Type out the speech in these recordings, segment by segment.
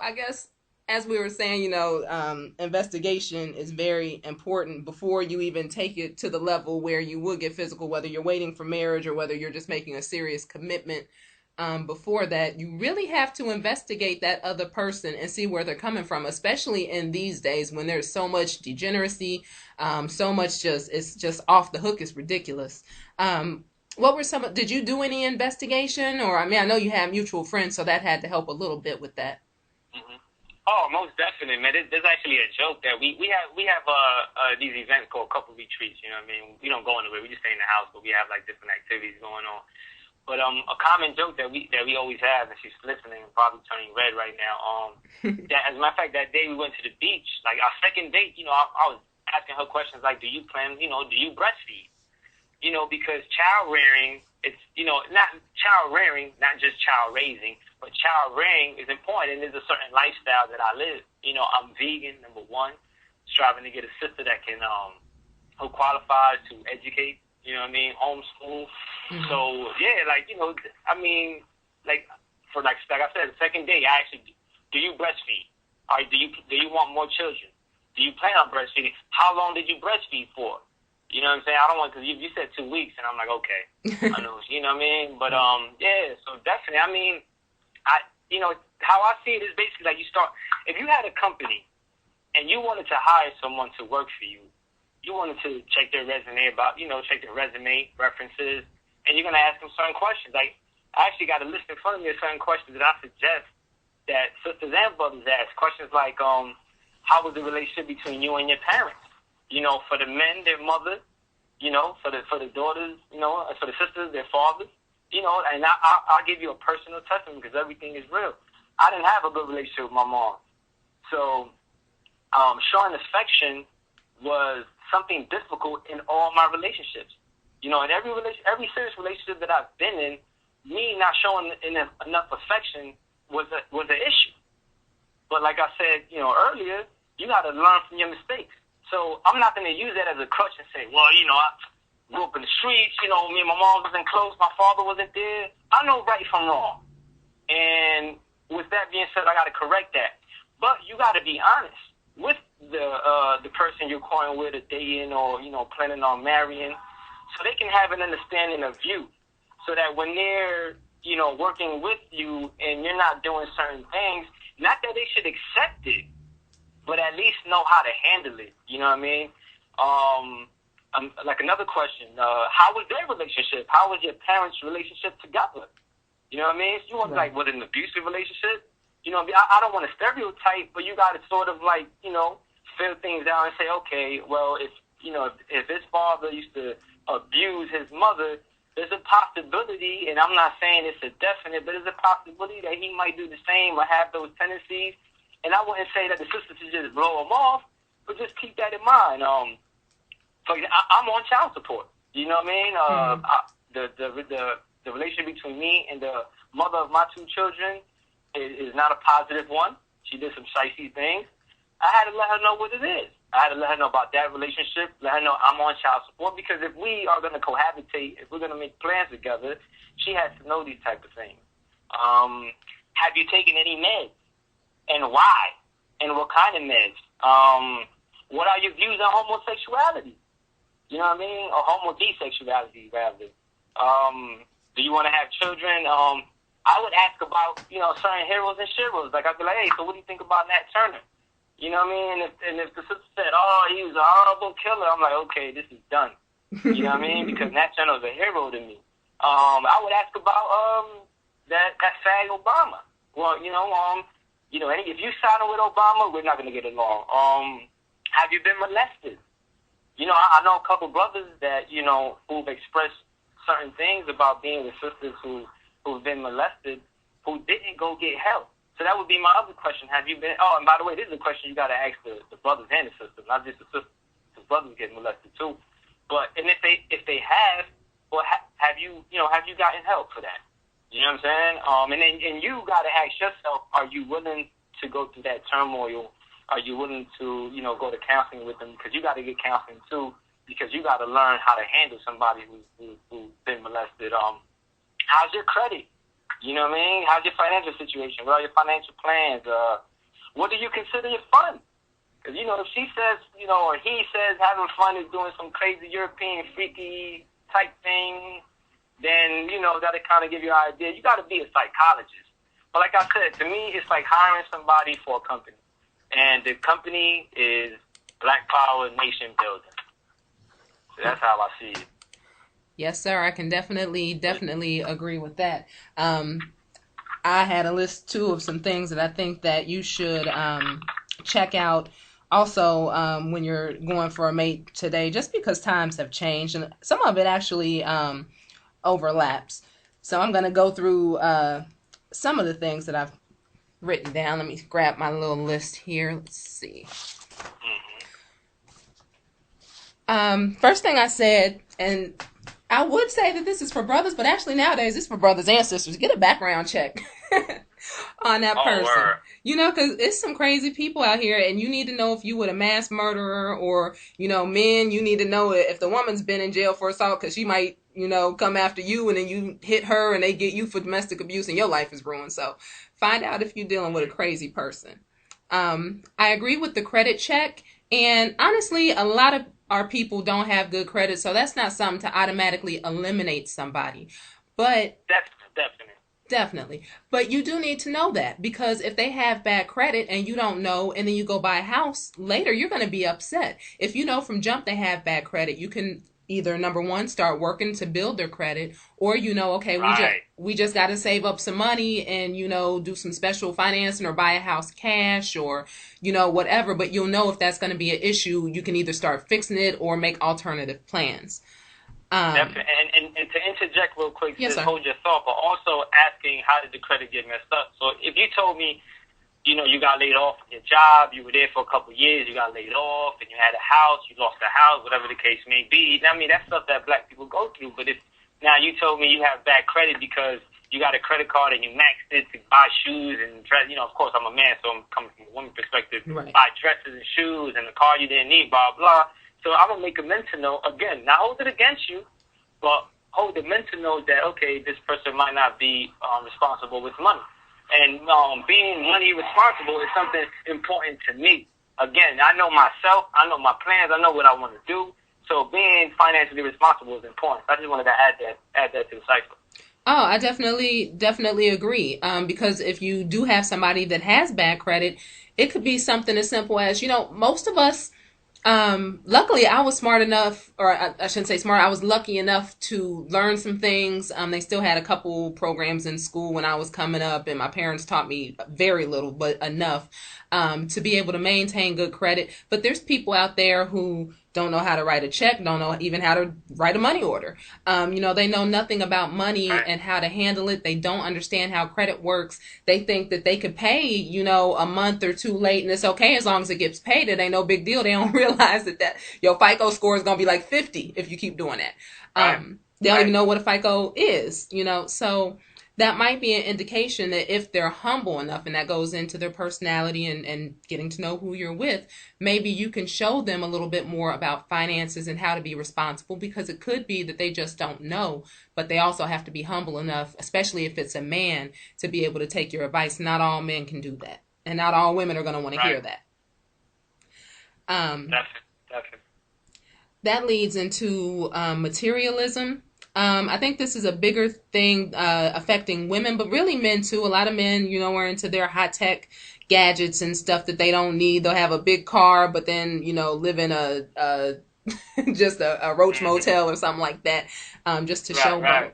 I guess as we were saying, investigation is very important before you even take it to the level where you will get physical, whether you're waiting for marriage or whether you're just making a serious commitment. Before that, you really have to investigate that other person and see where they're coming from, especially in these days when there's so much degeneracy, so much just, it's just off the hook, it's ridiculous. What were did you do any investigation? Or, I mean, I know you have mutual friends, so that had to help a little bit with that. Hmm. Oh, most definitely, man. There's actually a joke that we have these events called couple retreats. You know what I mean? We don't go anywhere. We just stay in the house, but we have like different activities going on. But a common joke that we always have, and she's listening and probably turning red right now. That as a matter of fact, that day we went to the beach, like our second date. I was asking her questions like, do you plan? Do you breastfeed? Because child rearing, it's, not child rearing, not just child raising, but child rearing is important. And there's a certain lifestyle that I live. I'm vegan, number one, striving to get a sister that can, who qualifies to educate, you know what I mean, homeschool. Mm-hmm. So, yeah, like, I mean, like, for like I said, the second day, I actually, do you breastfeed? Or do you want more children? Do you plan on breastfeeding? How long did you breastfeed for? You know what I'm saying? I don't want, because you said 2 weeks, and I'm like, okay, I know, you know what I mean? But, yeah, so definitely, I mean, how I see it is basically like if you had a company and you wanted to hire someone to work for you, you wanted to check their resume check their resume, references, and you're going to ask them certain questions. Like, I actually got a list in front of me of certain questions that I suggest that sisters and brothers ask. Questions like, how was the relationship between you and your parents? For the men, their mother, for the daughters, for the sisters, their fathers, and I'll give you a personal testimony because everything is real. I didn't have a good relationship with my mom. So, showing affection was something difficult in all my relationships. In every serious relationship that I've been in, me not showing enough affection was an issue. But like I said, earlier, you got to learn from your mistakes. So I'm not going to use that as a crutch and say, well, I grew up in the streets, me and my mom wasn't close, my father wasn't there. I know right from wrong. And with that being said, I got to correct that. But you got to be honest with the person you're calling with, a dating or, planning on marrying, so they can have an understanding of you. So that when they're, working with you and you're not doing certain things, not that they should accept it, but at least know how to handle it. You know what I mean? Like another question, how was their relationship? How was your parents' relationship together? You know what I mean? You want like, was it an abusive relationship? I don't want to stereotype, but you got to sort of like, fill things out and say, okay, well, if his father used to abuse his mother, there's a possibility, and I'm not saying it's a definite, but there's a possibility that he might do the same or have those tendencies. And I wouldn't say that the sister should just blow him off, but just keep that in mind. So I'm on child support. You know what I mean? The relationship between me and the mother of my two children is not a positive one. She did some shicey things. I had to let her know what it is. I had to let her know about that relationship, let her know I'm on child support, because if we are going to cohabitate, if we're going to make plans together, she has to know these type of things. Have you taken any meds? And why? And what kind of meds? What are your views on homosexuality? You know what I mean? Or homodesexuality, rather. Do you want to have children? I would ask about, certain heroes and sheroes. Like, I'd be like, hey, so what do you think about Nat Turner? You know what I mean? And if the sister said, oh, he was a horrible killer, I'm like, okay, this is done. You know what I mean? Because Nat Turner was a hero to me. I would ask about that fag Obama. Well, if you sign with Obama, we're not going to get along. Have you been molested? I know a couple brothers that, who've expressed certain things about being with sisters who've been molested, who didn't go get help. So that would be my other question. Have you been, and by the way, this is a question you got to ask the brothers and the sisters, not just the sisters, because brothers get molested too. And if they have, well, have you gotten help for that? You know what I'm saying? And you got to ask yourself, are you willing to go through that turmoil? Are you willing to, go to counseling with them? Because you got to get counseling too, because you got to learn how to handle somebody who's been molested. How's your credit? You know what I mean? How's your financial situation? What are your financial plans? What do you consider your fun? Because, you know, if she says, you know, or he says having fun is doing some crazy European freaky type thing, then, you know, that'll kind of give you an idea. You got to be a psychologist. But like I said, to me, it's like hiring somebody for a company. And the company is Black Power Nation Building. So that's how I see it. Yes, sir. I can definitely agree with that. I had a list too of some things that I think that you should check out also when you're going for a mate today, just because times have changed and some of it actually overlaps. So I'm going to go through some of the things that I've written down. Let me grab my little list here. Let's see. First thing I said, and I would say that this is for brothers, but actually nowadays it's for brothers and sisters. Get a background check on that person. Word. You know, because it's some crazy people out here, and you need to know if you would a mass murderer or, you know, men, you need to know if the woman's been in jail for assault because she might, you know, come after you and then you hit her and they get you for domestic abuse and your life is ruined. So find out if you're dealing with a crazy person. I agree with the credit check. And honestly, a lot of our people don't have good credit, so that's not something to automatically eliminate somebody. But definitely. But you do need to know that, because if they have bad credit and you don't know, and then you go buy a house later, you're going to be upset. If you know from jump they have bad credit, you can either, number one, start working to build their credit, or, you know, okay, we just got to save up some money and, you know, do some special financing or buy a house cash or, you know, whatever. But you'll know if that's going to be an issue. You can either start fixing it or make alternative plans. And to interject real quick, yes, just hold your thought, but also asking how did the credit get messed up. So if you told me, you know, you got laid off from your job, you were there for a couple of years, you got laid off, and you had a house, you lost the house, whatever the case may be. I mean, that's stuff that black people go through. But if now you told me you have bad credit because you got a credit card and you maxed it to buy shoes and dress, you know, of course I'm a man, so I'm coming from a woman's perspective, right. Buy dresses and shoes and a car you didn't need, blah, blah. So I'm going to make a mental note, again, not hold it against you, but hold the mental note that, okay, this person might not be responsible with money. And being money responsible is something important to me. Again, I know myself, I know my plans, I know what I want to do. So being financially responsible is important. I just wanted to add that to the cipher. Oh, I definitely agree. Because if you do have somebody that has bad credit, it could be something as simple as, you know, most of us, luckily I was smart enough, or I shouldn't say smart, I was lucky enough to learn some things. They still had a couple programs in school when I was coming up, and my parents taught me very little, but enough, to be able to maintain good credit. But there's people out there who don't know how to write a check, don't know even how to write a money order. You know, they know nothing about money and how to handle it. They don't understand how credit works. They think that they could pay, you know, a month or two late and it's okay as long as it gets paid. It ain't no big deal. They don't realize that your FICO score is going to be like 50 if you keep doing that. They don't even know what a FICO is, you know, so that might be an indication that if they're humble enough, and that goes into their personality and getting to know who you're with, maybe you can show them a little bit more about finances and how to be responsible, because it could be that they just don't know, but they also have to be humble enough, especially if it's a man, to be able to take your advice. Not all men can do that, and not all women are going to want to hear that. Definitely. That leads into materialism. I think this is a bigger thing affecting women, but really men too. A lot of men, you know, are into their high tech gadgets and stuff that they don't need. They'll have a big car, but then, you know, live in a just a roach motel or something like that, just to showboat.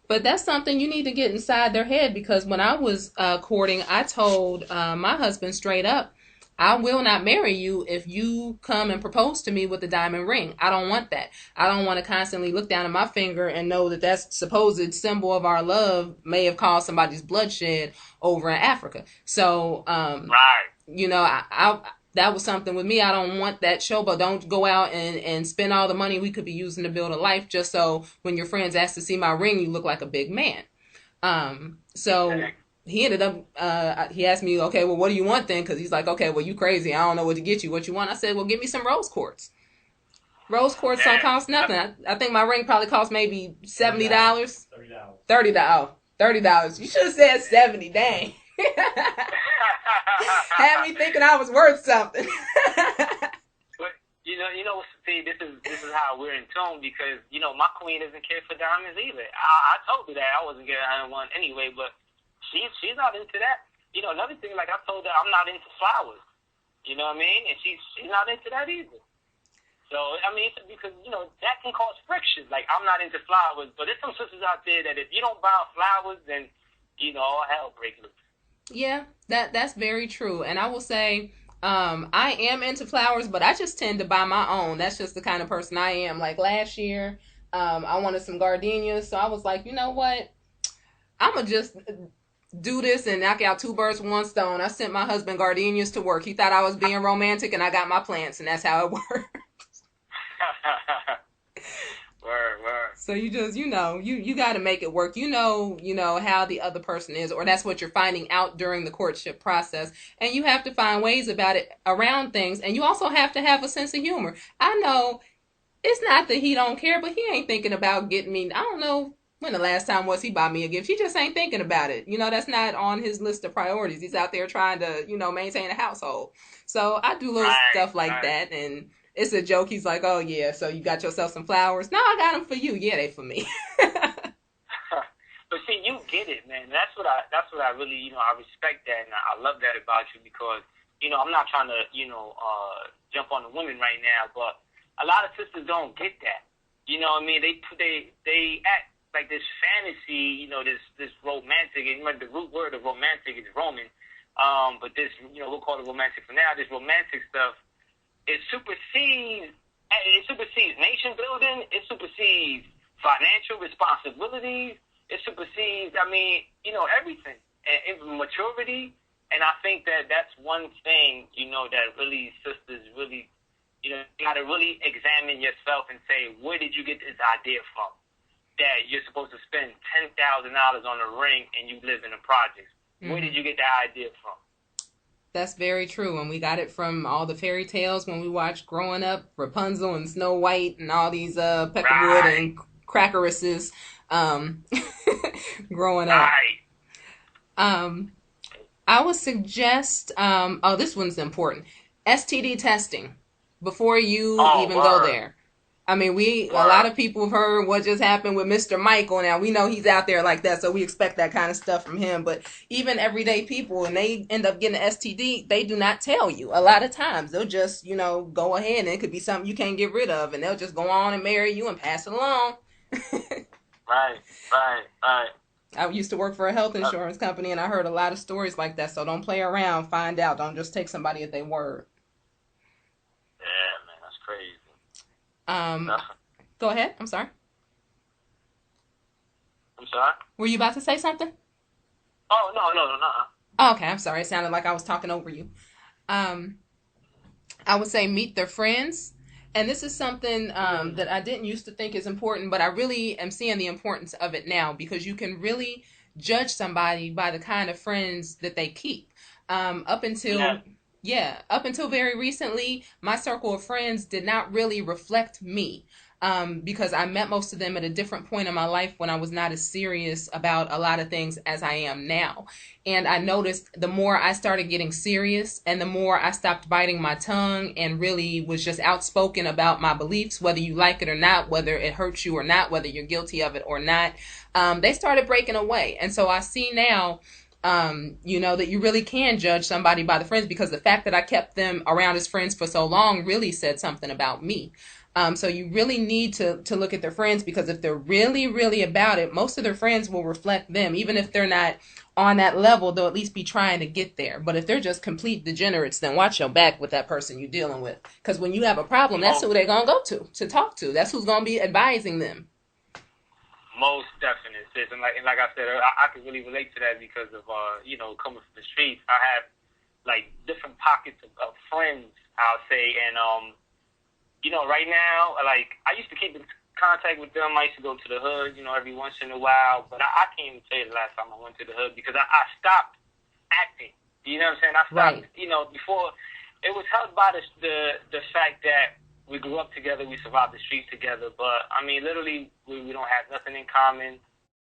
But that's something you need to get inside their head, because when I was courting, I told my husband straight up, I will not marry you if you come and propose to me with a diamond ring. I don't want that. I don't want to constantly look down at my finger and know that that supposed symbol of our love may have caused somebody's bloodshed over in Africa. So, you know, I that was something with me. I don't want that show, but don't go out and spend all the money we could be using to build a life just so when your friends ask to see my ring, you look like a big man. He ended up, he asked me, okay, well, what do you want then? Because he's like, okay, well, you crazy. I don't know what to get you. What you want? I said, well, give me some rose quartz. Rose quartz don't cost nothing. I think my ring probably cost maybe $70. $30. $30. You should have said 70. Dang. Had me thinking I was worth something. But see, this is how we're in tune because my queen doesn't care for diamonds either. I told her that I wasn't getting her one anyway, but she's not into that. Another thing, like I told her, I'm not into flowers. You know what I mean? And she's not into that either. So I mean, it's because that can cause friction. Like I'm not into flowers, but there's some sisters out there that if you don't buy flowers, then all hell breaks loose. Yeah, that's very true. And I will say, I am into flowers, but I just tend to buy my own. That's just the kind of person I am. Like last year, I wanted some gardenias, so I was like, you know what? I'm gonna just do this and knock out two birds with one stone. I sent my husband gardenias to work. He thought I was being romantic, and I got my plants, and that's how it worked. Word. So you just, you got to make it work. You know how the other person is, or that's what you're finding out during the courtship process. And you have to find ways around things. And you also have to have a sense of humor. I know it's not that he don't care, but he ain't thinking about getting me. I don't know when the last time was he bought me a gift. He just ain't thinking about it. That's not on his list of priorities. He's out there trying to, maintain a household. So I do little stuff like that. And it's a joke. He's like, oh, yeah, so you got yourself some flowers? No, I got them for you. Yeah, they for me. But see, you get it, man. That's what I really, I respect that, and I love that about you because, I'm not trying to, jump on the women right now, but a lot of sisters don't get that. You know what I mean? They act like this fantasy, this romantic, and remember the root word of romantic is Roman, but this, we'll call it romantic for now, this romantic stuff, it supersedes nation building. It supersedes financial responsibilities. It supersedes, everything. And maturity. And I think that's one thing, that really sisters really, you got to really examine yourself and say, where did you get this idea from? That you're supposed to spend $10,000 on a ring and you live in the projects. Mm-hmm. Where did you get that idea from? That's very true. And we got it from all the fairy tales when we watched growing up, Rapunzel and Snow White and all these Peckerwood and Crackeresses growing up. I would suggest, this one's important, STD testing before you go there. I mean, a lot of people have heard what just happened with Mr. Michael. Now, we know he's out there like that, so we expect that kind of stuff from him. But even everyday people, when they end up getting an STD, they do not tell you. A lot of times, they'll just, go ahead, and it could be something you can't get rid of, and they'll just go on and marry you and pass it along. Right. I used to work for a health insurance company, and I heard a lot of stories like that, so don't play around. Find out. Don't just take somebody at their word. Yeah, man, that's crazy. Go ahead. I'm sorry. Were you about to say something? Oh, no. Oh, okay, I'm sorry. It sounded like I was talking over you. I would say meet their friends. And this is something that I didn't used to think is important, but I really am seeing the importance of it now because you can really judge somebody by the kind of friends that they keep. Up until very recently, my circle of friends did not really reflect me. Because I met most of them at a different point in my life when I was not as serious about a lot of things as I am now. And I noticed the more I started getting serious and the more I stopped biting my tongue and really was just outspoken about my beliefs, whether you like it or not, whether it hurts you or not, whether you're guilty of it or not, they started breaking away. And so I see now that you really can judge somebody by the friends because the fact that I kept them around as friends for so long really said something about me. So you really need to look at their friends because if they're really, really about it, most of their friends will reflect them. Even if they're not on that level, they'll at least be trying to get there. But if they're just complete degenerates, then watch your back with that person you're dealing with. Because when you have a problem, that's who they're going to go to talk to. That's who's going to be advising them. Most definite, sis. And like I said, I can really relate to that because of, coming from the streets. I have, different pockets of friends, I'll say, and, right now, I used to keep in contact with them. I used to go to the hood, every once in a while. But I can't even tell you the last time I went to the hood because I stopped acting. You know what I'm saying? I stopped, before it was held by the fact that we grew up together, we survived the streets together. But, I mean, literally, we don't have nothing in common.